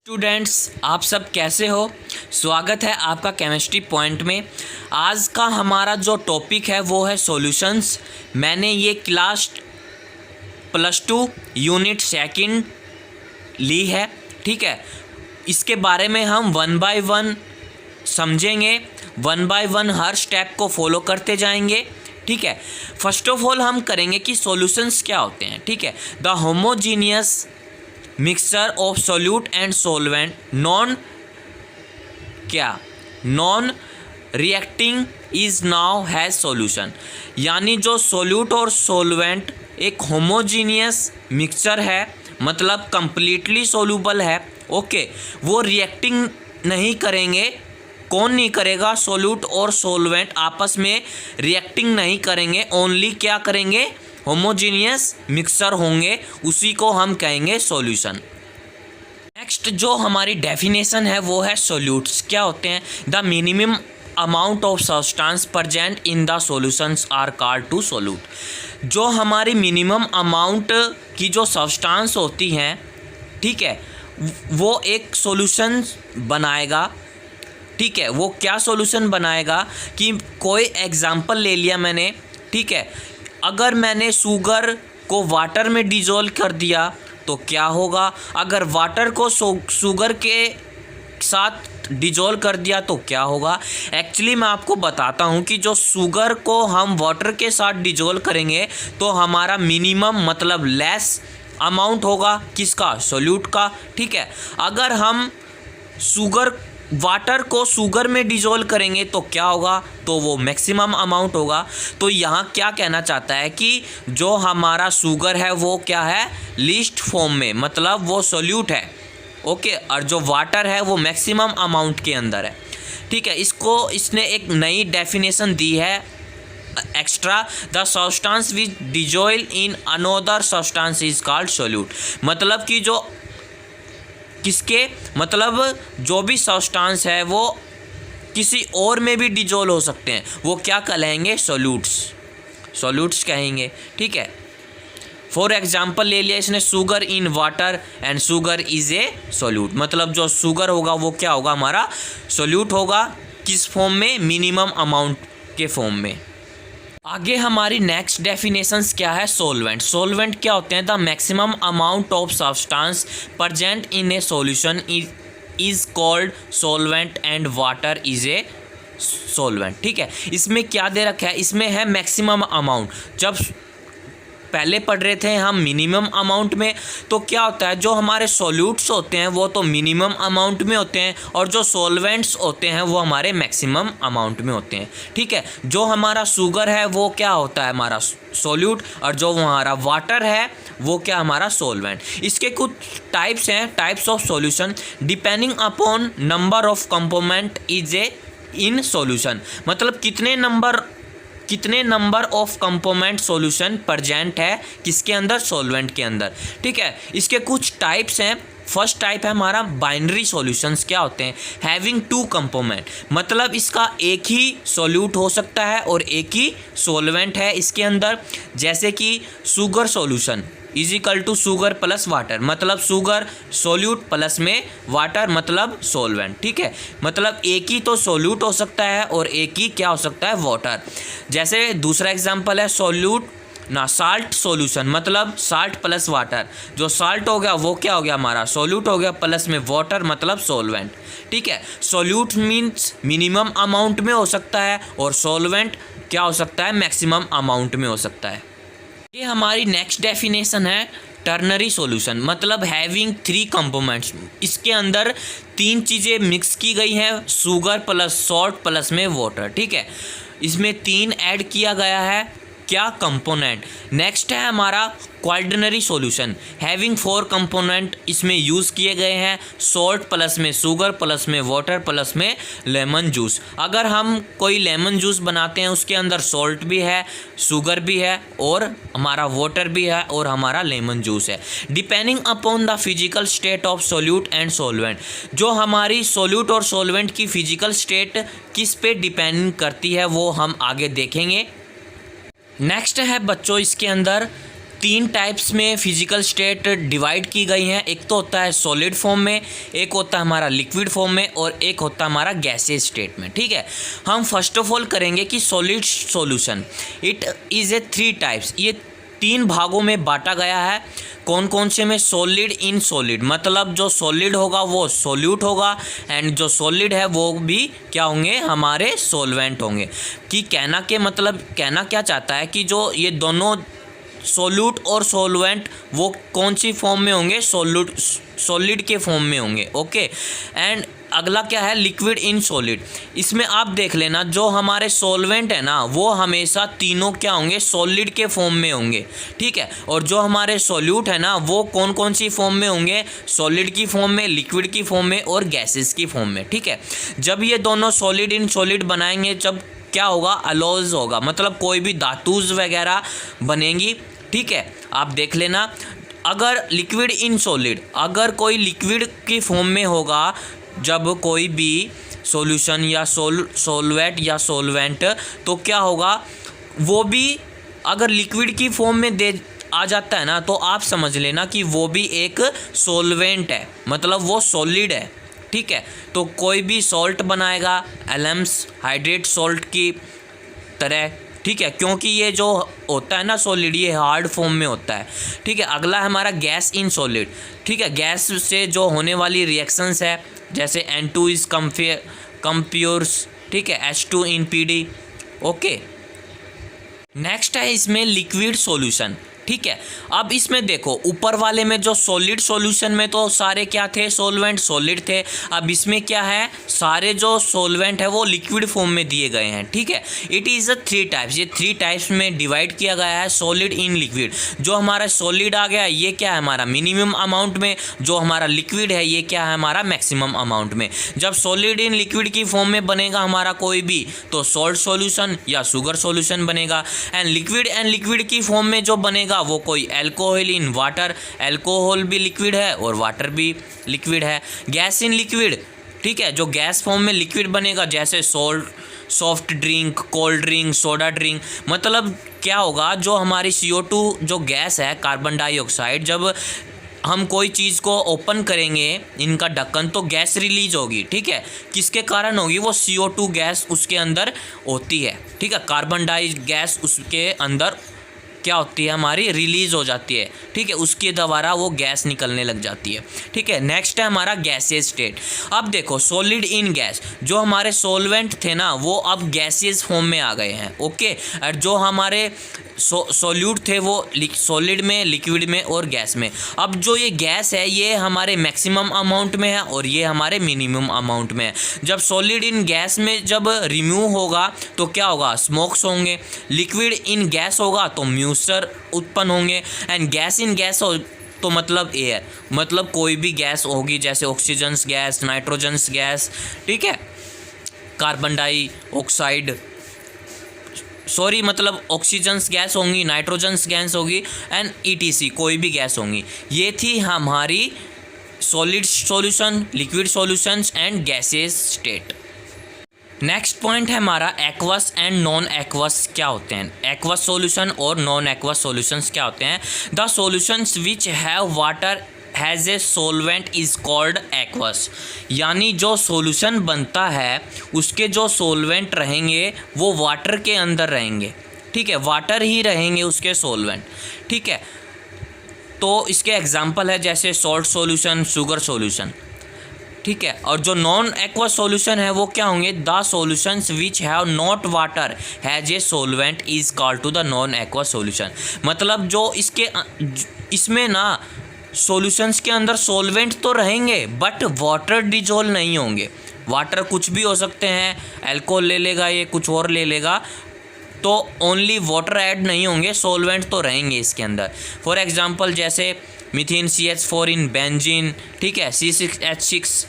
Students, आप सब कैसे हो। स्वागत है आपका केमिस्ट्री पॉइंट में। आज का हमारा जो टॉपिक है वो है सॉल्यूशंस। मैंने ये क्लास +2 यूनिट सेकंड ली है, ठीक है। इसके बारे में हम 1 बाय 1 समझेंगे, 1 बाय 1 हर स्टेप को फॉलो करते जाएंगे, ठीक है। फर्स्ट ऑफ ऑल हम करेंगे कि सॉल्यूशंस क्या होते हैं, ठीक है। The homogeneous mixture of solute and solvent non reacting is now has solution. यानी जो सोल्यूट और सोलवेंट एक होमोजीनियस मिक्सचर है, मतलब कंप्लीटली सोल्यूबल है, ओके। वो रिएक्टिंग नहीं करेंगे। कौन नहीं करेगा? सोल्यूट और सोलवेंट आपस में रिएक्टिंग नहीं करेंगे, ओनली क्या करेंगे? होमोजीनियस मिक्सचर होंगे, उसी को हम कहेंगे सॉल्यूशन। नेक्स्ट जो हमारी डेफिनेशन है वो है सोल्यूट्स क्या होते हैं। The minimum amount of substance present in the solutions are called to solute. जो हमारी मिनिमम अमाउंट की जो सब्सटेंस होती हैं, ठीक है, वो एक सॉल्यूशन बनाएगा, ठीक है। वो क्या सॉल्यूशन बनाएगा कि कोई एग्जांपल ले लिया मैंने, ठीक है। अगर मैंने शुगर को वाटर में डिज़ोल्व कर दिया तो क्या होगा? अगर वाटर को शुगर के साथ डिज़ोल्व कर दिया तो क्या होगा? एक्चुअली मैं आपको बताता हूँ कि जो शुगर को हम वाटर के साथ डिज़ोल्व करेंगे तो हमारा मिनिमम मतलब लेस अमाउंट होगा किसका? सोल्यूट का, ठीक है। अगर हम वाटर को शुगर में डिज़ोल्व करेंगे तो क्या होगा? तो वो मैक्सिमम अमाउंट होगा। तो यहाँ क्या कहना चाहता है कि जो हमारा शुगर है वो क्या है? लीस्ट फॉर्म में, मतलब वो सोल्यूट है, ओके। और जो वाटर है वो मैक्सिमम अमाउंट के अंदर है, ठीक है। इसने एक नई डेफिनेशन दी है extra. The substance which dissolve in another substance is called solute. मतलब कि जो जो भी सब्सटेंस है वो किसी और में भी डिज़ोल्व हो सकते हैं, वो क्या कहलाएंगे? सोल्यूट्स कहेंगे, ठीक है। फॉर एग्जांपल ले लिया इसने sugar in water and sugar is a solute. मतलब जो शुगर होगा वो क्या होगा? हमारा सोल्यूट होगा। किस फॉर्म में? मिनिमम अमाउंट के फॉर्म में। आगे हमारी नेक्स्ट डेफिनेशंस क्या है? सोलवेंट क्या होते हैं? The maximum amount of substance present in A solution is called solvent and water is a solvent, ठीक है। इसमें क्या दे रखा है? इसमें है मैक्सिमम अमाउंट। जब पहले पढ़ रहे थे हम मिनिमम अमाउंट में, तो क्या होता है? जो हमारे सोल्यूट्स होते हैं वो तो मिनिमम अमाउंट में होते हैं और जो सॉल्वेंट्स होते हैं वो हमारे मैक्सिमम अमाउंट में होते हैं, ठीक है। जो हमारा शुगर है वो क्या होता है? हमारा सोल्यूट। और जो हमारा वाटर है वो क्या? हमारा सोलवेंट। इसके कुछ टाइप्स हैं, types of solution. Depending upon number of component is a in solution. मतलब कितने number of component solution present है किसके अंदर? सॉल्वेंट के अंदर, ठीक है। इसके कुछ टाइप्स हैं। फर्स्ट टाइप है हमारा बाइनरी सॉल्यूशंस। क्या होते हैं? हैविंग 2 कंपोनेंट, मतलब इसका एक ही सॉल्यूट हो सकता है और एक ही सॉल्वेंट है इसके अंदर। जैसे कि sugar solution is equal to sugar plus water, मतलब शुगर सोल्यूट प्लस में वाटर मतलब सोलवेंट, ठीक है। मतलब एक ही तो सोल्यूट हो सकता है और एक ही क्या हो सकता है? वाटर। जैसे दूसरा एग्जांपल है साल्ट सॉल्यूशन, मतलब साल्ट प्लस वाटर। जो साल्ट हो गया वो क्या हो गया? हमारा सोल्यूट हो गया, प्लस में वाटर मतलब सोलवेंट, ठीक है। सोल्यूट मीन्स मिनिमम अमाउंट में हो सकता है और सोलवेंट क्या हो सकता है? मैक्सिमम अमाउंट में हो सकता है। ये हमारी नेक्स्ट डेफिनेशन है टर्नरी सॉल्यूशन, मतलब हैविंग 3 कंपोनेंट्स। इसके अंदर 3 चीज़ें मिक्स की गई हैं, शुगर प्लस सॉल्ट प्लस में वाटर, ठीक है। इसमें 3 ऐड किया गया है क्या? कंपोनेंट। नेक्स्ट है हमारा क्वाड्रनरी सॉल्यूशन, हैविंग 4 कंपोनेंट इसमें यूज़ किए गए हैं, सॉल्ट प्लस में शुगर प्लस में वाटर प्लस में लेमन जूस। अगर हम कोई लेमन जूस बनाते हैं उसके अंदर सॉल्ट भी है, शुगर भी है और हमारा वाटर भी है और हमारा लेमन जूस है। Depending upon the physical state of solute and solvent, जो हमारी सोल्यूट और सोलवेंट की फिजिकल स्टेट किस पे डिपेंड करती है वो हम आगे देखेंगे। नेक्स्ट है बच्चों इसके अंदर तीन टाइप्स में फिजिकल स्टेट डिवाइड की गई हैं। एक तो होता है सॉलिड फॉर्म में, एक होता है हमारा लिक्विड फॉर्म में और एक होता है हमारा गैसियस स्टेट में। ठीक है, हम फर्स्ट ऑफ ऑल करेंगे कि solid solution, it is a 3 types. ये 3 भागों में बांटा गया है। कौन कौन से में? सॉलिड इन सॉलिड, मतलब जो सॉलिड होगा वो सोल्यूट होगा एंड जो सॉलिड है वो भी क्या होंगे? हमारे सॉल्वेंट होंगे। कि कहना के मतलब कहना क्या चाहता है कि जो ये दोनों सोल्यूट और सॉल्वेंट वो कौन सी फॉर्म में होंगे? सॉलिड के फॉर्म में होंगे। ओके, एंड अगला क्या है? Liquid in solid. इसमें आप देख लेना जो हमारे सॉल्वेंट है ना वो हमेशा तीनों क्या होंगे? सॉलिड के फॉर्म में होंगे। ठीक है, और जो हमारे सॉल्यूट है ना वो कौन कौन सी फॉर्म में होंगे? सॉलिड की फॉर्म में, लिक्विड की फॉर्म में और गैसेस की फॉर्म में। ठीक है, जब ये दोनों सॉलिड इन सॉलिड बनाएंगे जब क्या होगा? अलॉयज होगा, मतलब कोई भी धातुज वगैरह बनेंगी। ठीक है, आप देख लेना। अगर लिक्विड इन सॉलिड, अगर कोई लिक्विड की फॉर्म में होगा जब कोई भी सॉल्यूशन या सॉल्वेंट या सॉल्वेंट, तो क्या होगा? वो भी अगर लिक्विड की फॉर्म में दे आ जाता है ना तो आप समझ लेना कि वो भी एक सॉल्वेंट है, मतलब वो सॉलिड है। ठीक है, तो कोई भी सॉल्ट बनाएगा एलम्स हाइड्रेट सॉल्ट की तरह। ठीक है, क्योंकि ये जो होता है ना सॉलिड ये हार्ड फॉर्म में होता है। ठीक है, अगला है हमारा गैस इन सॉलिड। ठीक है, गैस से जो होने वाली रिएक्शंस है जैसे N2 इज कंप्योर्स, ठीक है, H2 इन PD। ओके, नेक्स्ट है इसमें लिक्विड सॉल्यूशन। ठीक है, अब इसमें देखो ऊपर वाले में जो सॉलिड सॉल्यूशन में तो सारे क्या थे? सॉल्वेंट सॉलिड थे। अब इसमें क्या है? सारे जो सॉल्वेंट है वो लिक्विड फॉर्म में दिए गए हैं। ठीक है, इट इज़ अ 3 टाइप्स। ये 3 टाइप्स में डिवाइड किया गया है, सॉलिड इन लिक्विड। जो हमारा सॉलिड आ गया ये क्या है? हमारा मिनिमम अमाउंट में। जो हमारा लिक्विड है ये क्या है? हमारा मैक्सिमम अमाउंट में। जब सॉलिड इन लिक्विड की फॉर्म में बनेगा हमारा कोई भी तो सॉल्ट सॉल्यूशन या शुगर सॉल्यूशन बनेगा। एंड लिक्विड की फॉर्म में जो बनेगा वो कोई अल्कोहल इन वाटर, अल्कोहल भी लिक्विड है और वाटर भी लिक्विड है। गैस इन लिक्विड, ठीक है, जो गैस फॉर्म में लिक्विड बनेगा जैसे soft drink, cold drink, soda drink. मतलब क्या होगा? जो हमारी CO2 जो गैस है, कार्बन डाइऑक्साइड, जब हम कोई चीज़ को ओपन करेंगे इनका ढक्कन तो गैस रिलीज होगी। ठीक है, किसके कारण होगी? वो CO2 गैस उसके अंदर होती है। ठीक है, कार्बन डाई गैस उसके अंदर क्या होती है? हमारी रिलीज हो जाती है। ठीक है, उसके द्वारा वो गैस निकलने लग जाती है। ठीक है, नेक्स्ट है हमारा गैसियस स्टेट। अब देखो सॉलिड इन गैस, जो हमारे सॉल्वेंट थे ना वो अब गैसियस फॉर्म में आ गए हैं। ओके, और जो हमारे सॉल्यूट थे वो सॉलिड में, लिक्विड में और गैस में। अब जो ये गैस है ये हमारे मैक्सिमम अमाउंट में है और ये हमारे मिनिमम अमाउंट में है। जब सॉलिड इन गैस में जब रिमूव होगा तो क्या होगा? स्मोक्स होंगे। लिक्विड इन गैस होगा तो म्यूसर उत्पन्न होंगे। एंड गैस इन गैस हो तो मतलब एयर, मतलब कोई भी गैस होगी जैसे ऑक्सीजन गैस, नाइट्रोजन गैस, ठीक है, कार्बन डाइऑक्साइड, सॉरी मतलब ऑक्सीजन गैस होंगी, नाइट्रोजन गैस होगी एंड ETC कोई भी गैस होंगी। ये थी हमारी solid solution, liquid solutions and gases state. Next point है हमारा एक्वस एंड नॉन एक्वस क्या होते हैं। एक्वस सॉल्यूशन और नॉन एक्वस सॉल्यूशंस क्या होते हैं? The solutions which have water has a solvent is called aqueous. यानी जो सॉल्यूशन बनता है उसके जो सॉल्वेंट रहेंगे वो वाटर के अंदर रहेंगे। ठीक है, वाटर ही रहेंगे उसके सॉल्वेंट। ठीक है, तो इसके एग्जांपल है जैसे सॉल्ट सॉल्यूशन, शुगर सॉल्यूशन। ठीक है, और जो नॉन एक्वस सॉल्यूशन है वो क्या होंगे? The solutions which have not water has a solvent is called to the non aqueous solution. मतलब जो इसमें ना सॉल्यूशंस के अंदर सॉल्वेंट तो रहेंगे बट वाटर डिजोल्व नहीं होंगे। वाटर कुछ भी हो सकते हैं, अल्कोहल ले लेगा, ये कुछ और ले लेगा, तो ओनली वाटर ऐड नहीं होंगे, सॉल्वेंट तो रहेंगे इसके अंदर। फॉर एग्जांपल जैसे मीथेन CH4 इन बेंजीन, ठीक है, C6H6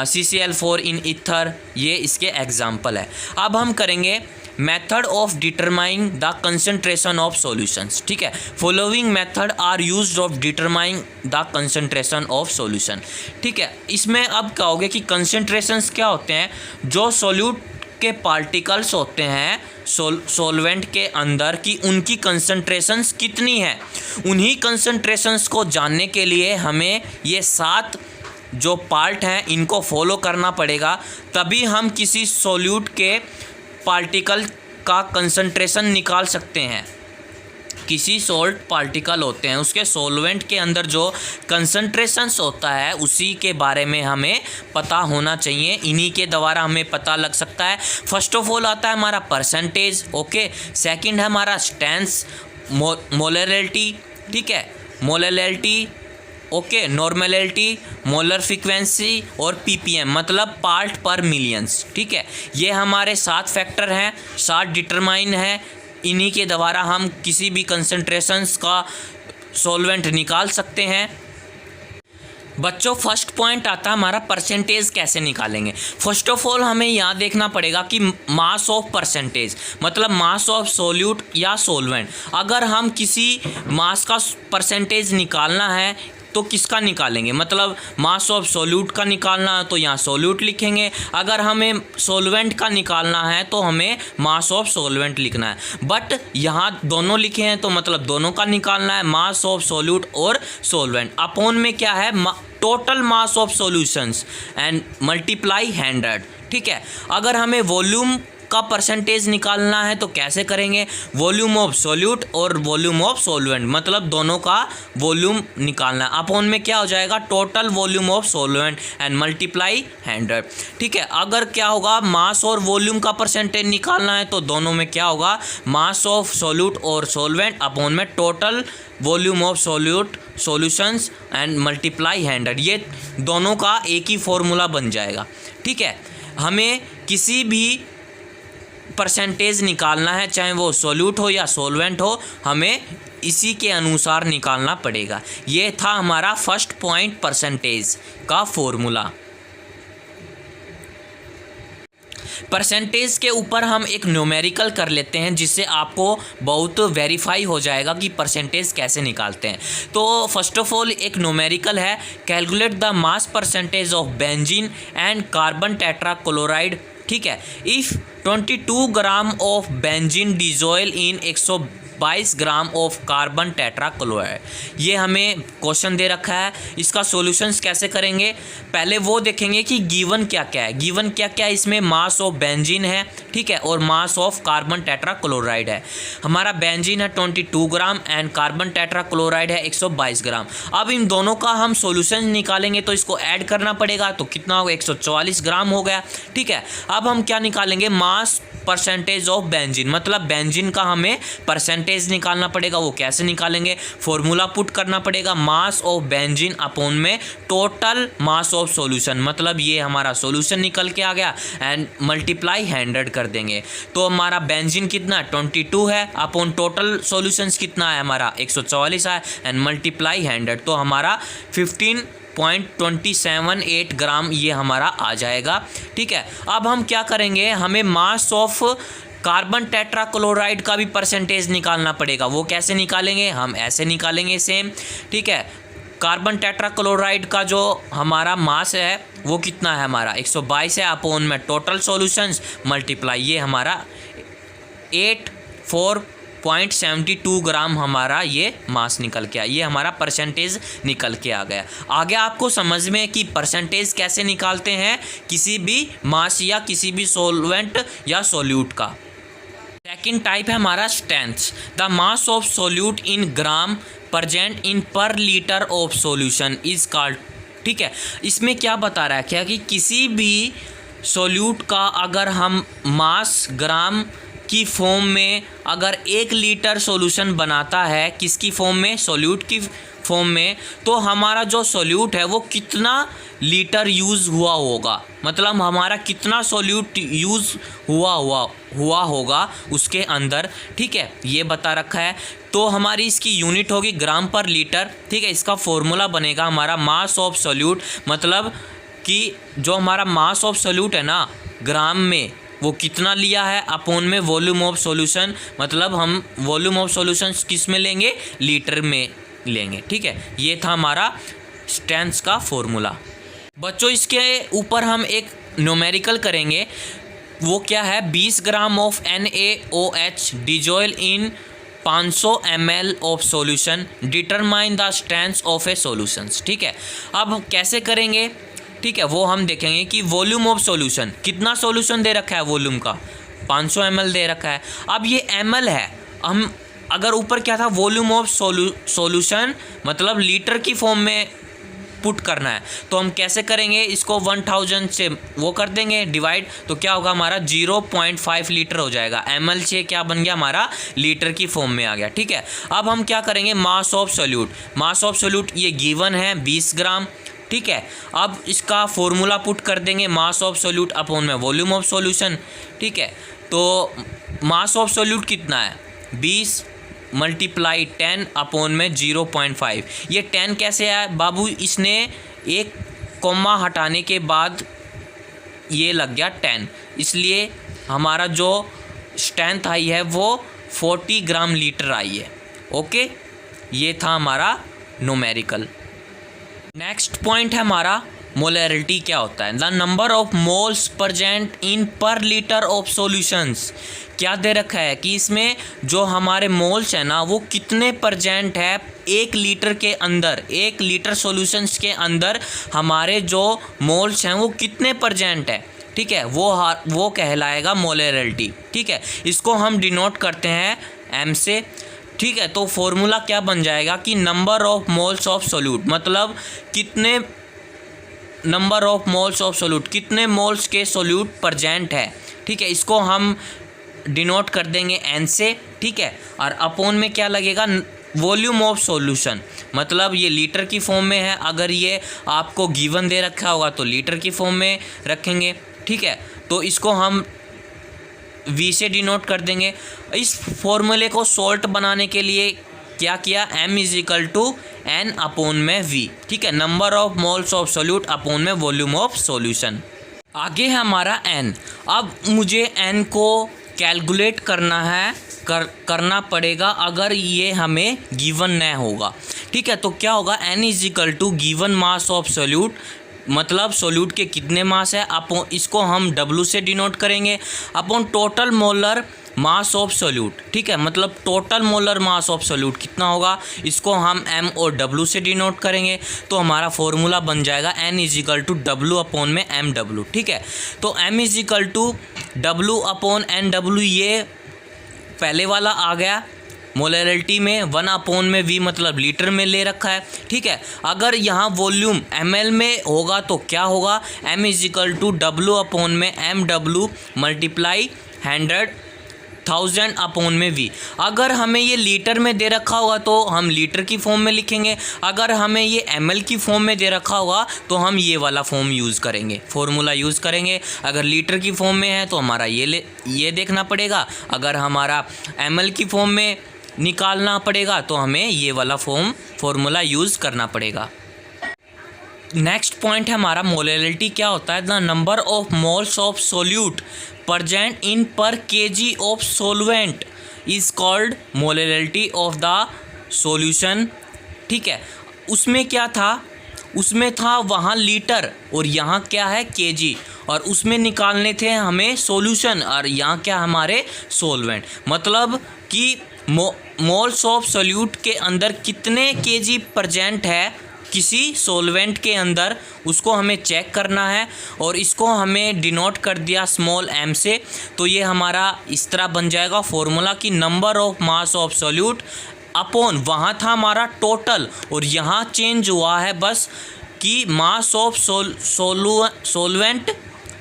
CCl4 इन ईथर, ये इसके एग्जाम्पल है। अब हम करेंगे method of determining the concentration of solutions. ठीक है, following method are used of determining the concentration of solution. ठीक है, इसमें अब कहोगे कि कंसंट्रेशंस क्या होते हैं? जो सॉल्यूट के पार्टिकल्स होते हैं सॉल्वेंट के अंदर कि उनकी कंसंट्रेशंस कितनी है। उन्हीं कंसंट्रेशंस को जानने के लिए हमें ये 7 जो पार्ट हैं इनको फॉलो करना पड़ेगा, तभी हम किसी सॉल्यूट के पार्टिकल का कंसंट्रेशन निकाल सकते हैं। किसी सॉल्ट पार्टिकल होते हैं उसके सॉल्वेंट के अंदर जो कंसंट्रेशंस होता है उसी के बारे में हमें पता होना चाहिए, इन्हीं के द्वारा हमें पता लग सकता है। फर्स्ट ऑफ ऑल आता है हमारा परसेंटेज, ओके। सेकंड है हमारा स्ट्रेंथ, मोलरिटी, ठीक है, molarity, okay, normality, molar frequency और पीपीएम मतलब पार्ट पर मिलियंस, ठीक है। ये हमारे 7 फैक्टर हैं, 7 डिटरमाइन हैं, इन्हीं के द्वारा हम किसी भी कंसंट्रेशंस का सॉल्वेंट निकाल सकते हैं। बच्चों फर्स्ट पॉइंट आता है हमारा परसेंटेज कैसे निकालेंगे। फर्स्ट ऑफ ऑल हमें यहाँ देखना पड़ेगा कि मास ऑफ परसेंटेज मतलब मास ऑफ सॉल्यूट या सॉल्वेंट। अगर हम किसी मास का परसेंटेज निकालना है तो किसका निकालेंगे, मतलब मास ऑफ सॉल्यूट का निकालना है तो यहाँ सॉल्यूट लिखेंगे। अगर हमें सॉल्वेंट का निकालना है तो हमें मास ऑफ सॉल्वेंट लिखना है। बट यहाँ दोनों लिखे हैं तो मतलब दोनों का निकालना है, मास ऑफ सॉल्यूट और सॉल्वेंट। अपॉन में क्या है, total mass of solutions and multiply 100, ठीक है। अगर हमें वॉल्यूम का परसेंटेज निकालना है तो कैसे करेंगे, वॉल्यूम ऑफ सॉल्यूट और वॉल्यूम ऑफ सॉल्वेंट मतलब दोनों का वॉल्यूम निकालना है। अपॉन में क्या हो जाएगा, total volume of solvent and multiply 100, ठीक है। अगर क्या होगा मास और वॉल्यूम का परसेंटेज निकालना है तो दोनों में क्या होगा, मास ऑफ सॉल्यूट और सॉल्वेंट अपॉन में total volume of solute solutions and multiply 100, ये दोनों का एक ही फॉर्मूला बन जाएगा, ठीक है। हमें किसी भी परसेंटेज निकालना है चाहे वो सॉल्यूट हो या सॉल्वेंट हो, हमें इसी के अनुसार निकालना पड़ेगा। ये था हमारा फर्स्ट पॉइंट परसेंटेज का फॉर्मूला। परसेंटेज के ऊपर हम एक न्यूमेरिकल कर लेते हैं जिससे आपको बहुत वेरीफाई हो जाएगा कि परसेंटेज कैसे निकालते हैं। तो फर्स्ट ऑफ ऑल एक न्यूमेरिकल है, calculate the mass percentage of benzene and carbon tetrachloride, ठीक है। If 22 gram of benzene dissolved in 122 gram of carbon tetrachloride, ये हमें क्वेश्चन दे रखा है। इसका सॉल्यूशंस कैसे करेंगे, पहले वो देखेंगे कि गिवन क्या क्या है। गिवन क्या क्या है, इसमें मास ऑफ बेंजीन है, ठीक है, और मास ऑफ कार्बन टेट्राक्लोराइड है। हमारा बेंजीन है 22 ग्राम एंड कार्बन टेट्राक्लोराइड है 122 ग्राम। अब इन दोनों का हम सॉल्यूशन निकालेंगे तो इसको ऐड करना पड़ेगा, तो कितना होगा, 144 ग्राम हो गया, ठीक है। अब हम क्या निकालेंगे, मास परसेंटेज ऑफ बेंजीन मतलब बेंजीन का हमें परसेंटेज निकालना पड़ेगा। वो कैसे निकालेंगे, फॉर्मूला पुट करना पड़ेगा, मास ऑफ बेंजीन अपॉन में टोटल मास ऑफ सॉल्यूशन मतलब ये हमारा सॉल्यूशन निकल के आ गया एंड मल्टीप्लाई 100 कर देंगे। तो हमारा बेंजीन कितना 22 है अपॉन टोटल सॉल्यूशंस कितना है हमारा 144 है एंड मल्टीप्लाई 100, तो हमारा 15.278 ग्राम ये हमारा आ जाएगा, ठीक है। अब हम क्या करेंगे, हमें मास ऑफ कार्बन टेट्राक्लोराइड का भी परसेंटेज निकालना पड़ेगा। वो कैसे निकालेंगे, हम ऐसे निकालेंगे सेम, ठीक है। कार्बन टेट्राक्लोराइड का जो हमारा मास है वो कितना है हमारा 122 है अपॉन में टोटल सॉल्यूशंस मल्टीप्लाई, ये हमारा 84.72 ग्राम हमारा ये मास निकल के आया, ये हमारा परसेंटेज निकल के आ गया। आगे आपको समझ में कि परसेंटेज कैसे निकालते हैं किसी भी मास या किसी भी सॉल्वेंट या सॉल्यूट का। सेकंड टाइप है हमारा strength, the mass of solute in gram present in per litre of solution is called, ठीक है। इसमें क्या बता रहा है क्या कि किसी भी सॉल्यूट का अगर हम मास ग्राम की फॉर्म में अगर 1 लीटर सॉल्यूशन बनाता है, किसकी फॉर्म में, सॉल्यूट की फॉर्म में, तो हमारा जो सॉल्यूट है वो कितना लीटर यूज़ हुआ होगा, मतलब हमारा कितना सॉल्यूट यूज़ हुआ होगा उसके अंदर, ठीक है, ये बता रखा है। तो हमारी इसकी यूनिट होगी ग्राम पर लीटर, ठीक है। इसका फॉर्मूला बनेगा हमारा मास ऑफ सॉल्यूट मतलब कि जो हमारा मास ऑफ सॉल्यूट है ना ग्राम में वो कितना लिया है अपॉन में वॉल्यूम ऑफ सॉल्यूशन मतलब हम वॉल्यूम ऑफ सॉल्यूशन किस में लेंगे, लीटर में लेंगे, ठीक है। ये था हमारा स्ट्रेंथ का फॉर्मूला। बच्चों इसके ऊपर हम एक न्यूमेरिकल करेंगे वो क्या है, 20 gram of NaOH dissolve in 500 ml of solution, determine the strength of A solutions. ठीक है, अब कैसे करेंगे, ठीक है, वो हम देखेंगे कि वॉल्यूम ऑफ सॉल्यूशन, कितना सॉल्यूशन दे रखा है वॉल्यूम का, 500 ml दे रखा है। अब ये ml है, हम अगर ऊपर क्या था, वॉल्यूम ऑफ सॉल्यूशन मतलब लीटर की फॉर्म में पुट करना है, तो हम कैसे करेंगे, इसको 1000 से वो कर देंगे डिवाइड, तो क्या होगा हमारा 0.5 लीटर हो जाएगा। ml से क्या बन गया हमारा, लीटर की फॉर्म में आ गया। ठीक है, अब हम क्या करेंगे, mass of solute, mass of solute ये गिवन है 20 ग्राम। ठीक है, अब इसका फॉर्मूला पुट कर देंगे, मास ऑफ सोल्यूट अपॉन में वॉल्यूम ऑफ सॉल्यूशन। ठीक है, तो मास ऑफ सोल्यूट कितना है, 20 मल्टीप्लाई 10 अपॉन में 0.5। ये 10 कैसे आया बाबू, इसने एक कॉमा हटाने के बाद ये लग गया 10, इसलिए हमारा जो स्ट्रेंथ आई है वो 40 ग्राम लीटर आई है। ओके, ये था हमारा न्यूमेरिकल। नेक्स्ट पॉइंट है हमारा मोलैरिटी क्या होता है, the number of moles present in per litre of solutions. क्या दे रखा है कि इसमें जो हमारे मोल्स है ना वो कितने प्रेजेंट है 1 लीटर के अंदर, 1 लीटर सॉल्यूशंस के अंदर हमारे जो मोल्स हैं वो कितने प्रेजेंट है। ठीक है, वो कहलाएगा मोलैरिटी। ठीक है, इसको हम डिनोट करते हैं M से। ठीक है, तो फॉर्मूला क्या बन जाएगा कि number of moles of solute, मतलब कितने number of moles of solute, कितने मोल्स के सोल्यूट प्रेजेंट है। ठीक है, इसको हम डिनोट कर देंगे N से। ठीक है, और अपॉन में क्या लगेगा, वॉल्यूम ऑफ सॉल्यूशन, मतलब ये लीटर की फॉर्म में है, अगर ये आपको गिवन दे रखा होगा तो लीटर की फॉर्म में रखेंगे। ठीक है, तो इसको हम V से डिनोट कर देंगे। इस फॉर्मूले को सॉल्ट बनाने के लिए क्या किया, M = N अपॉन में V। ठीक है, number of moles of solute upon में वॉल्यूम ऑफ सॉल्यूशन। आगे है हमारा N। अब मुझे N को कैलकुलेट करना है, करना पड़ेगा अगर ये हमें गिवन न होगा। ठीक है, तो क्या होगा, N = given mass of solute, मतलब सोल्यूट के कितने मास है, अपॉन इसको हम W से डिनोट करेंगे, upon total molar mass of solute. ठीक है, मतलब total molar mass of solute कितना होगा, इसको हम M और W से डिनोट करेंगे, तो हमारा फॉर्मूला बन जाएगा N = W अपॉन में MW। ठीक है, तो M = W अपॉन NW, ये पहले वाला आ गया मोलैरिटी में, 1 अपॉन में V मतलब लीटर में ले रखा है। ठीक है, अगर यहाँ वॉल्यूम ml में होगा तो क्या होगा, M = W अपॉन में MW मल्टीप्लाई 100,000 अपॉन में V। अगर हमें ये लीटर में दे रखा होगा तो हम लीटर की फॉर्म में लिखेंगे, अगर हमें ये ml की फॉर्म में दे रखा होगा तो हम ये वाला फॉर्म यूज़ करेंगे, फॉर्मूला यूज़ करेंगे। अगर लीटर की फॉर्म में है तो हमारा ये देखना पड़ेगा, अगर हमारा ml की फॉर्म में निकालना पड़ेगा तो हमें ये वाला फॉर्मूला यूज़ करना पड़ेगा। नेक्स्ट पॉइंट है हमारा मोलैरिटी क्या होता है, the number of moles of solute present in पर kg of solvent is called molarity of the solution. ठीक है, उसमें क्या था, उसमें था वहाँ लीटर और यहाँ क्या है kg, और उसमें निकालने थे हमें सॉल्यूशन और यहाँ क्या हमारे सॉल्वेंट, मतलब कि मोल्स ऑफ सोल्यूट के अंदर कितने kg प्रेजेंट है किसी सॉल्वेंट के अंदर, उसको हमें चेक करना है, और इसको हमें डिनोट कर दिया स्मॉल m से। तो ये हमारा इस तरह बन जाएगा फॉर्मूला कि number of mass of solute upon, वहाँ था हमारा टोटल और यहाँ चेंज हुआ है बस कि मास ऑफ सॉल्वेंट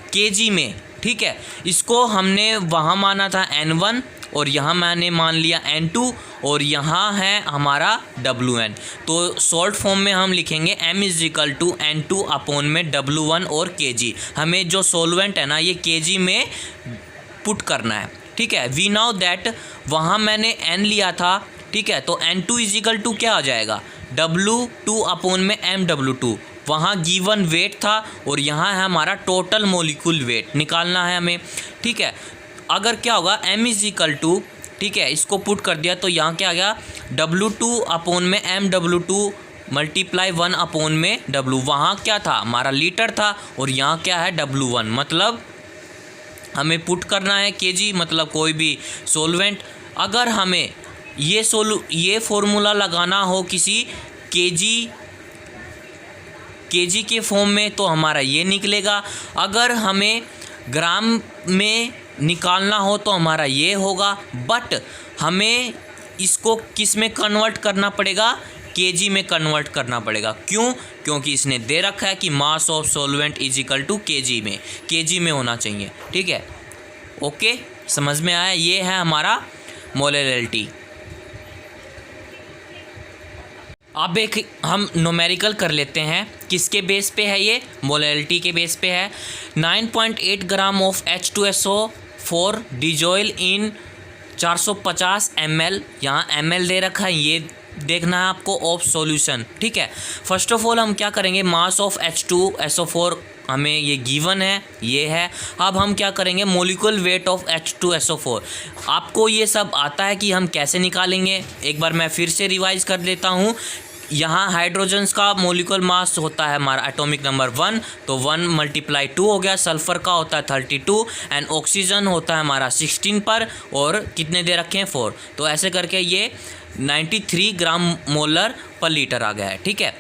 kg में। ठीक है, इसको हमने वहाँ माना था N1 और यहाँ मैंने मान लिया N2 और यहाँ है हमारा WN। तो सॉल्ट फॉर्म में हम लिखेंगे M = N2 अपॉन में W1 और kg। हमें जो सॉल्वेंट है ना ये kg में पुट करना है। ठीक है, वी नाउ दैट वहाँ मैंने N लिया था। ठीक है, तो N2 = क्या आ जाएगा, W2 अपॉन में MW2। वहाँ गिवन वेट था और यहाँ है हमारा टोटल मोलिक्यूल वेट निकालना है हमें। ठीक है, अगर क्या होगा M = ठीक है, इसको पुट कर दिया तो यहाँ क्या आ गया, W2 अपॉन में MW2 मल्टीप्लाई 1 अपॉन में W। वहाँ क्या था हमारा लीटर था और यहाँ क्या है W1, मतलब हमें पुट करना है केजी, मतलब कोई भी सॉल्वेंट। अगर हमें ये फॉर्मूला लगाना हो किसी केजी के फॉर्म में तो हमारा ये निकलेगा। अगर हमें ग्राम में निकालना हो तो हमारा ये होगा। बट हमें इसको किस में कन्वर्ट करना पड़ेगा? केजी में कन्वर्ट करना पड़ेगा। क्यों? क्योंकि इसने दे रखा है कि mass of solvent is equal to KG में होना चाहिए। ठीक है, ओके, समझ में आया? ये है हमारा मोलैलिटी। अब एक हम न्यूमेरिकल कर लेते हैं। किसके बेस पे है ये? मोलैलिटी के बेस पे है। 9.8 gram of H2SO4 dissolved in 450 ml, यहाँ ml दे रखा है, ये देखना है आपको, ऑफ सॉल्यूशन। ठीक है, फर्स्ट ऑफ ऑल हम क्या करेंगे, मास ऑफ H2SO4 हमें ये गिवन है, ये है। अब हम क्या करेंगे, मोलिकुलर वेट ऑफ H2SO4। आपको ये सब आता है कि हम कैसे निकालेंगे, एक बार मैं फिर से रिवाइज कर देता हूँ। यहाँ हाइड्रोजन्स का मोलिकुलर मास होता है हमारा एटॉमिक नंबर 1, तो 1 × 2 हो गया। सल्फ़र का होता है 32 एंड ऑक्सीजन होता है हमारा 16 पर, और कितने दे रखे हैं 4। तो ऐसे करके ये 93 ग्राम मोलर पर लीटर आ गया है। ठीक है,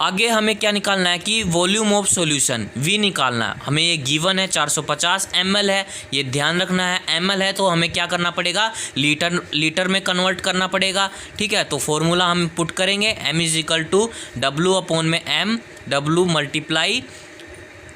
आगे हमें क्या निकालना है कि वॉल्यूम ऑफ सॉल्यूशन V निकालना है। हमें ये गिवन है 450 ml है, ये ध्यान रखना है। ml है तो हमें क्या करना पड़ेगा, लीटर में कन्वर्ट करना पड़ेगा। ठीक है, तो फॉर्मूला हम पुट करेंगे, M = W/m, W ×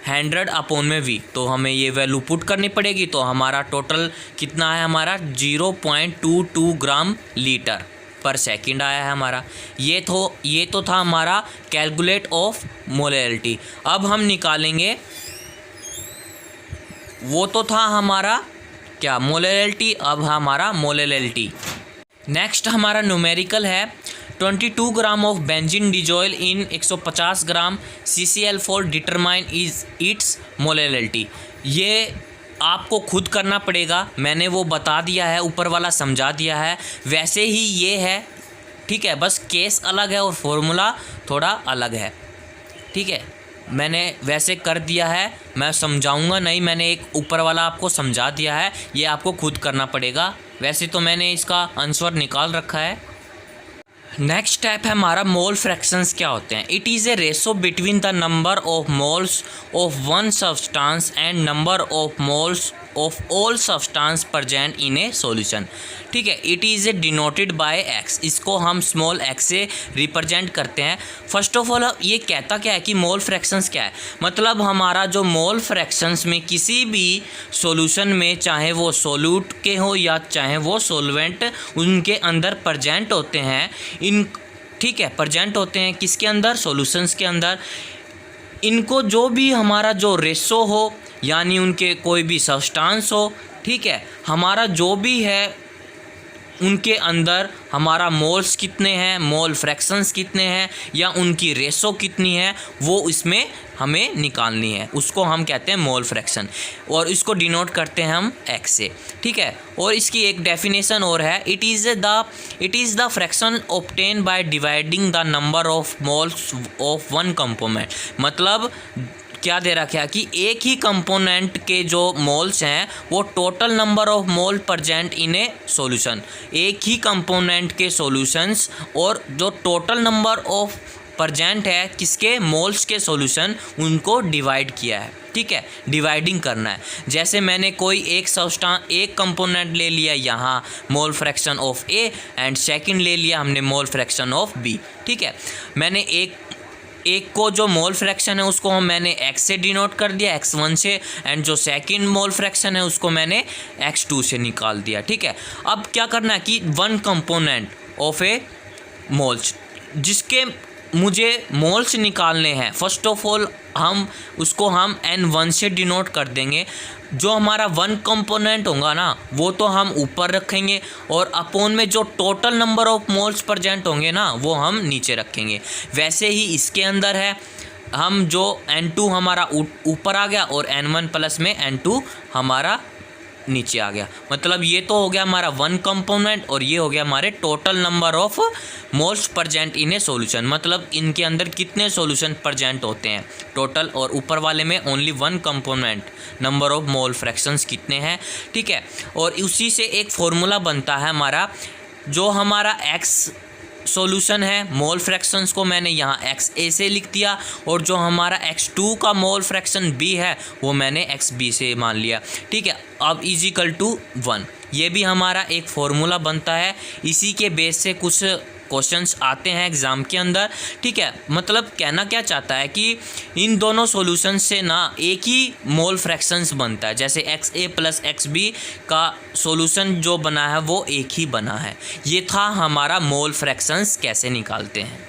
100/V। तो हमें ये वैल्यू पुट करनी पड़ेगी। तो हमारा टोटल कितना है, हमारा 0.22 ग्राम लीटर पर सेकंड आया है हमारा। ये तो था हमारा कैलकुलेट ऑफ मोलैलिटी। अब हम निकालेंगे, वो तो था हमारा क्या, मोलैलिटी। अब हमारा मोलैलिटी। नेक्स्ट हमारा न्यूमेरिकल है 22 gram of benzene dissolved in 150 gram CCl4 determine is its molality. ये आपको खुद करना पड़ेगा, मैंने वो बता दिया है, ऊपर वाला समझा दिया है, वैसे ही ये है। ठीक है, बस केस अलग है और फॉर्मूला थोड़ा अलग है। ठीक है, मैंने वैसे कर दिया है, मैं समझाऊंगा नहीं, मैंने एक ऊपर वाला आपको समझा दिया है, ये आपको खुद करना पड़ेगा। वैसे तो मैंने इसका आंसर निकाल रखा है। नेक्स्ट स्टेप है हमारा मोल फ्रैक्शंस क्या होते हैं। It is a ratio between the number of moles of one substance and number of moles of all substance present in A solution. ठीक है, it is a denoted by x, इसको हम small x से represent करते हैं। First of all ये कहता क्या है कि मोल फ्रैक्शंस क्या है, मतलब हमारा जो मोल फ्रैक्शंस में किसी भी सॉल्यूशन में, चाहे वो सोल्यूट के हो या चाहे वो सॉल्वेंट, उनके अंदर प्रेजेंट होते हैं ठीक है, प्रेजेंट होते हैं किसके अंदर, सॉल्यूशंस के अंदर। इनको जो भी हमारा जो रेशो हो, यानी उनके कोई भी सब्सटेंस हो, ठीक है, हमारा जो भी है उनके अंदर हमारा मोल्स कितने हैं, मोल फ्रैक्शंस कितने हैं, या उनकी रेशो कितनी है, वो इसमें हमें निकालनी है। उसको हम कहते हैं मोल फ्रैक्शन, और इसको डिनोट करते हैं हम x से। ठीक है, और इसकी एक डेफिनेशन और है, it is the fraction obtain by dividing the number of moles of one component. मतलब क्या दे रखा है कि एक ही कंपोनेंट के जो मोल्स हैं वो total number of mole present in A solution, एक ही कंपोनेंट के सॉल्यूशंस और जो टोटल नंबर ऑफ प्रेजेंट है किसके, मोल्स के सॉल्यूशन, उनको डिवाइड किया है। ठीक है, डिवाइडिंग करना है। जैसे मैंने कोई एक कंपोनेंट ले लिया यहाँ, mole fraction of A, and second ले लिया हमने मोल फ्रैक्शन ऑफ B। ठीक है, मैंने एक को जो मोल फ्रैक्शन है उसको मैंने x से डिनोट कर दिया, x1 से, एंड जो सेकंड मोल फ्रैक्शन है उसको मैंने x2 से निकाल दिया। ठीक है, अब क्या करना है कि one component of A moles, जिसके मुझे मोल्स निकालने हैं, फर्स्ट ऑफ ऑल हम n1 से डिनोट कर देंगे। जो हमारा वन कंपोनेंट होगा ना वो तो हम ऊपर रखेंगे, और अपॉन में जो total number of moles present होंगे ना वो हम नीचे रखेंगे। वैसे ही इसके अंदर है, हम जो n2 हमारा ऊपर आ गया और n1 प्लस में n2 हमारा नीचे आ गया। मतलब ये तो हो गया हमारा वन कंपोनेंट और ये हो गया हमारे total number of moles present in A solution. मतलब इनके अंदर कितने सॉल्यूशन प्रेजेंट होते हैं टोटल, और ऊपर वाले में only one component number of mole fractions कितने हैं, ठीक है। और उसी से एक फॉर्मूला बनता है हमारा, जो हमारा एक्स सॉल्यूशन है मोल फ्रैक्शंस को मैंने यहाँ एक्स ए से लिख दिया, और जो हमारा x2 का मोल फ्रैक्शन b है वो मैंने xb से मान लिया, ठीक है। अब इजिकल टू 1, ये भी हमारा एक फॉर्मूला बनता है। इसी के बेस से कुछ क्वेश्चंस आते हैं एग्ज़ाम के अंदर, ठीक है। मतलब कहना क्या चाहता है कि इन दोनों सॉल्यूशन से ना एक ही मोल फ्रैक्शंस बनता है, जैसे XA प्लस XB का सॉल्यूशन जो बना है वो एक ही बना है। ये था हमारा मोल फ्रैक्शंस कैसे निकालते हैं।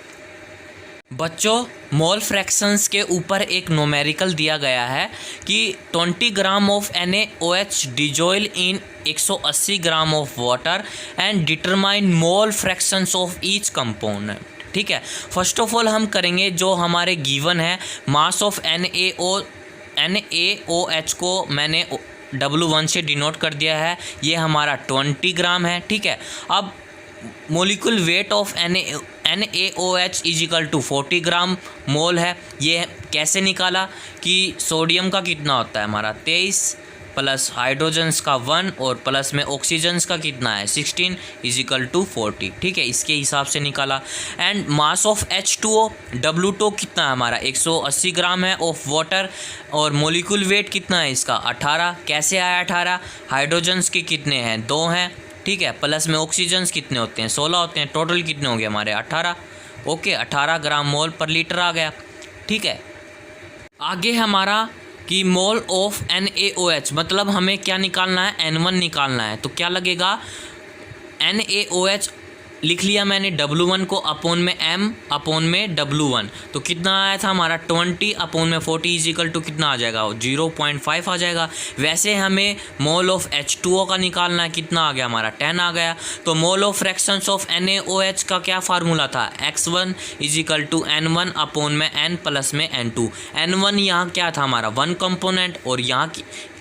बच्चों, मोल फ्रैक्शंस के ऊपर एक न्यूमेरिकल दिया गया है कि 20 gram of NaOH dissolved in 180 gram of water and determine mole fractions of each component, ठीक है। फर्स्ट ऑफ ऑल हम करेंगे जो हमारे गिवन है मास ऑफ NaOH को मैंने W1 से डिनोट कर दिया है, ये हमारा 20 ग्राम है, ठीक है। अब molecule weight of NaOH is equal to 40 gram mole है। ये कैसे निकाला कि सोडियम का कितना होता है हमारा 23 प्लस हाइड्रोजन्स का 1 और प्लस में ऑक्सीजन्स का कितना है 16 इजिकल टू 40, ठीक है। इसके हिसाब से निकाला। And mass of H2O W2 कितना है हमारा 180 ग्राम है ऑफ वाटर, और मोलिकुल वेट कितना है इसका 18। कैसे आया 18? हाइड्रोजन्स के कितने हैं 2 हैं, ठीक है, प्लस में ऑक्सीजन्स कितने होते हैं 16 होते हैं, टोटल कितने हो गए हमारे 18। ओके, 18 ग्राम मोल पर लीटर आ गया, ठीक है। आगे हमारा कि मोल ऑफ NaOH, मतलब हमें क्या निकालना है N1 निकालना है। तो क्या लगेगा NaOH लिख लिया मैंने W1 को अपोन में M अपोन में W1, तो कितना आया था हमारा 20 अपोन में 40 इजिकल टू कितना आ जाएगा 0.5 आ जाएगा। वैसे हमें मोल ऑफ H2O का निकालना है, कितना आ गया हमारा 10 आ गया। तो mole of fractions of NaOH का क्या फार्मूला था x1 is equal to N1 upon में N प्लस में N2। N1 यहाँ क्या था हमारा 1 कंपोनेंट, और यहाँ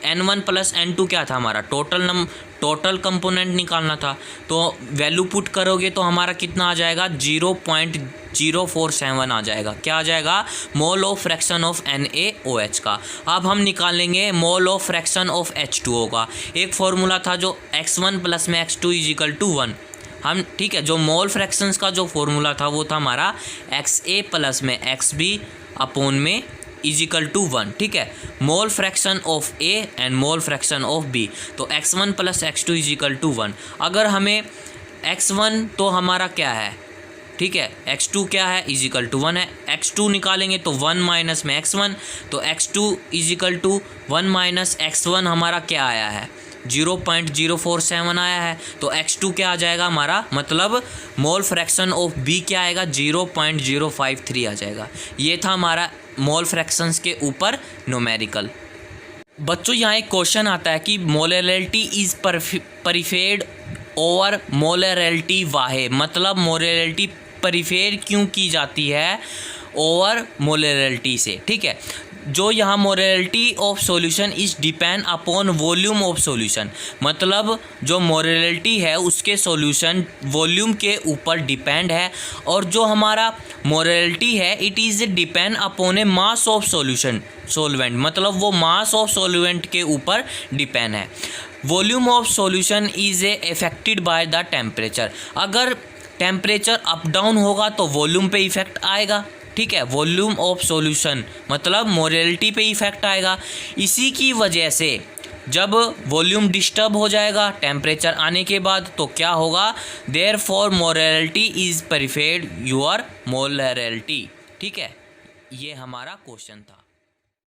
N1 प्लस N2 क्या था हमारा टोटल कंपोनेंट निकालना था। तो वैल्यू पुट करोगे तो हमारा कितना आ जाएगा 0.047 आ जाएगा। क्या आ जाएगा mole of fraction of NaOH का। अब हम निकालेंगे mole of fraction of H2O का। एक फॉर्मूला था जो x1 प्लस में x2 इजिकल टू 1, हम ठीक है, जो मोल फ्रैक्शंस का जो फॉर्मूला था वो था हमारा XA प्लस में XB अपोन में इजिकल टू 1, ठीक है। Mole fraction of A and mole fraction of B, तो x1 plus x2 is equal to 1। अगर हमें x1 तो हमारा क्या है, ठीक है, x2 क्या है इजिकल टू 1 है, x2 निकालेंगे तो 1 माइनस में x1, तो x2 is equal to 1 minus x1 हमारा क्या आया है 0.047 आया है। तो x2 क्या आ जाएगा हमारा, मतलब मोल फ्रैक्शन ऑफ B क्या आएगा 0.053 आ जाएगा। ये था हमारा मोल फ्रैक्शंस के ऊपर न्यूमेरिकल। बच्चों, यहाँ एक क्वेश्चन आता है कि molarity is preferred over molarity why, मतलब मोलरिटी प्रीफर क्यों की जाती है ओवर मोलरिटी से, ठीक है। जो यहाँ molarity of solution is depend upon volume of solution, मतलब जो मोलरिटी है उसके सॉल्यूशन वॉल्यूम के ऊपर डिपेंड है, और जो हमारा मोलरिटी है it is depend upon A mass of solution solvent, मतलब वो मास ऑफ सॉल्वेंट के ऊपर डिपेंड है। Volume of solution is a affected by the temperature, अगर टेम्परेचर अप डाउन होगा तो वॉल्यूम पे इफेक्ट आएगा, ठीक है। वॉल्यूम ऑफ सॉल्यूशन मतलब मोलरिटी पे इफेक्ट आएगा। इसी की वजह से जब वॉल्यूम डिस्टर्ब हो जाएगा टेम्परेचर आने के बाद तो क्या होगा, therefore molarity is preferred your molarity, ठीक है। ये हमारा क्वेश्चन था।